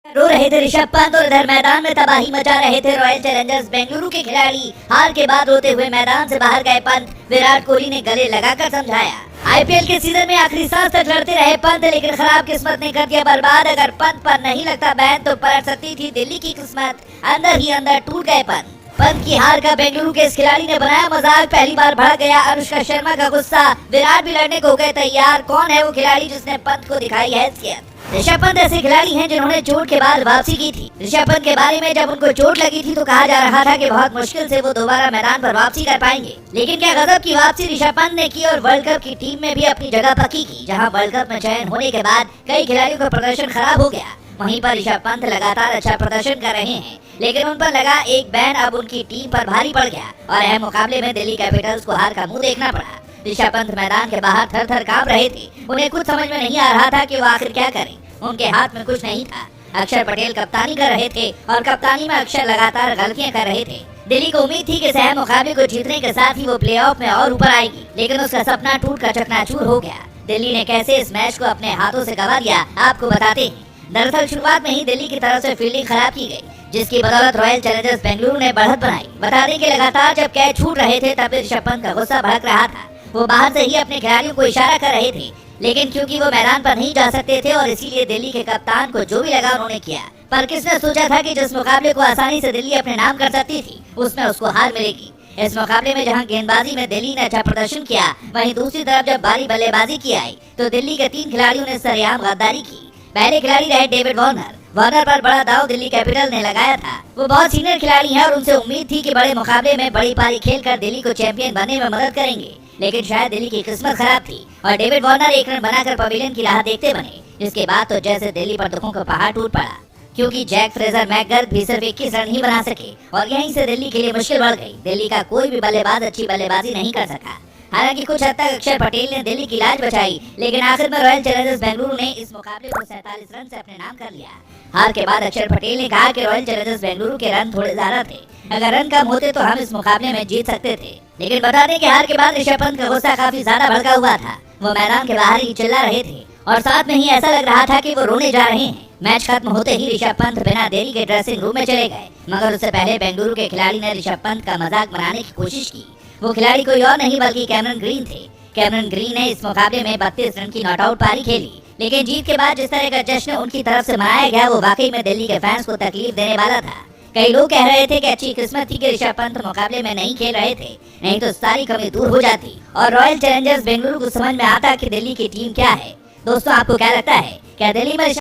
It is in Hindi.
रो रहे थे ऋषभ पंत और इधर मैदान में तबाही मचा रहे थे रॉयल चैलेंजर्स बेंगलुरु के खिलाड़ी। हार के बाद रोते हुए मैदान से बाहर गए पंत। विराट कोहली ने गले लगाकर समझाया। आईपीएल के सीजन में आखिरी सांस तक लड़ते रहे पंत, लेकिन खराब किस्मत ने कर दिया बर्बाद। अगर पंत पर नहीं लगता बैन तो पलट सकती थी दिल्ली की किस्मत। अंदर ही अंदर टूट गए पंत की हार का बेंगलुरु के इस खिलाड़ी ने बनाया मजाक। पहली बार भड़क गया अनुष्का शर्मा का गुस्सा। विराट भी लड़ने को गए तैयार। कौन है वो खिलाड़ी जिसने पंत को दिखाई हैसियत? ऋषभ पंत ऐसे खिलाड़ी हैं जिन्होंने चोट के बाद वापसी की थी। ऋषभ पंत के बारे में जब उनको चोट लगी थी तो कहा जा रहा था कि बहुत मुश्किल से वो दोबारा मैदान पर वापसी कर पाएंगे, लेकिन क्या गजब की वापसी ऋषभ पंत ने की और वर्ल्ड कप की टीम में भी अपनी जगह पक्की की। जहां वर्ल्ड कप में चयन होने के बाद कई खिलाड़ियों का प्रदर्शन खराब हो गया, वहीं पर ऋषभ पंत लगातार अच्छा प्रदर्शन कर रहे हैं, लेकिन उन पर लगा एक बैन अब उनकी टीम पर भारी पड़ गया और अहम मुकाबले में दिल्ली कैपिटल्स को हार का मुंह देखना पड़ा। ऋषभ पंत मैदान के बाहर थर थर कांप रहे थे। उन्हें कुछ समझ में नहीं आ रहा था कि वो आखिर क्या करें। उनके हाथ में कुछ नहीं था। अक्षर पटेल कप्तानी कर रहे थे और कप्तानी में अक्षर लगातार गलतियां कर रहे थे। दिल्ली को उम्मीद थी कि इस मुकाबले को जीतने के साथ ही वो प्लेऑफ में और ऊपर आएगी, लेकिन उसका सपना टूट कर चकनाचूर हो गया। दिल्ली ने कैसे इस मैच को अपने हाथों से गंवा दिया आपको बताते हैं। दरअसल शुरुआत में ही दिल्ली की तरफ से फील्डिंग खराब की गई, जिसकी बदौलत रॉयल चैलेंजर्स बेंगलुरु ने बढ़त बनाई। बता दें कि लगातार जब कैच छूट रहे थे तब ऋषभ पंत का गुस्सा भड़क रहा था। वो बाहर से ही अपने खिलाड़ियों को इशारा कर रहे थे, लेकिन क्योंकि वो मैदान पर नहीं जा सकते थे और इसीलिए दिल्ली के कप्तान को जो भी लगा उन्होंने किया। पर किसने सोचा था कि जिस मुकाबले को आसानी से दिल्ली अपने नाम कर सकती थी उसमें उसको हार मिलेगी। इस मुकाबले में जहां गेंदबाजी में दिल्ली ने अच्छा प्रदर्शन किया, वहीं दूसरी तरफ जब बारी बल्लेबाजी की आई तो दिल्ली के 3 खिलाड़ियों ने सरेआम गद्दारी की। पहले खिलाड़ी रहे डेविड वार्नर पर बड़ा दाव दिल्ली कैपिटल ने लगाया था। वो बहुत सीनियर खिलाड़ी हैं और उनसे उम्मीद थी कि बड़े मुकाबले में बड़ी पारी खेलकर दिल्ली को चैंपियन बनने में मदद करेंगे, लेकिन शायद दिल्ली की किस्मत खराब थी और डेविड वार्नर 1 रन बनाकर पवेलियन की राह देखते बने। जिसके बाद तो जैसे दिल्ली पर दुखों का पहाड़ टूट पड़ा, क्योंकि जैक फ्रेजर मैकगर्थ भी सिर्फ 21 रन ही बना सके और यहीं से दिल्ली के लिए मुश्किल बढ़ गई। दिल्ली का कोई भी बल्लेबाज अच्छी बल्लेबाजी नहीं कर सका। हालांकि कुछ हद तक अक्षर पटेल ने दिल्ली की लाज बचाई, लेकिन आखिर में रॉयल चैलेंजर्स बेंगलुरु ने इस मुकाबले को 47 रन से अपने नाम कर लिया। हार के बाद अक्षर पटेल ने कहा कि रॉयल चैलेंजर्स बेंगलुरु के रन थोड़े ज्यादा थे, अगर रन कम होते तो हम इस मुकाबले में जीत सकते थे। लेकिन बता दें कि हार के बाद ऋषभ पंत का गुस्सा काफी ज्यादा भड़का हुआ था। वो मैदान के बाहर ही चिल्ला रहे थे और साथ में ही ऐसा लग रहा था कि वो रोने जा रहे हैं। मैच खत्म होते ही ऋषभ पंत बिना देरी के ड्रेसिंग रूम में चले गए, मगर उससे पहले बेंगलुरु के खिलाड़ी ने ऋषभ पंत का मजाक बनाने की कोशिश की। वो खिलाड़ी कोई और नहीं बल्कि कैमरन ग्रीन थे। कैमरन ग्रीन ने इस मुकाबले में 32 रन की नॉट आउट पारी खेली, लेकिन जीत के बाद जिस तरह का जश्न उनकी तरफ से मनाया गया वो वाकई में दिल्ली के फैंस को तकलीफ देने वाला था। कई लोग कह रहे थे कि अच्छी किस्मत थी कि ऋषभ पंत मुकाबले में नहीं खेल रहे थे, नहीं तो सारी कमी दूर हो जाती और रॉयल चैलेंजर्स बेंगलुरु को समझ में आता कि दिल्ली की टीम क्या है। दोस्तों, आपको क्या लगता है, क्या दिल्ली में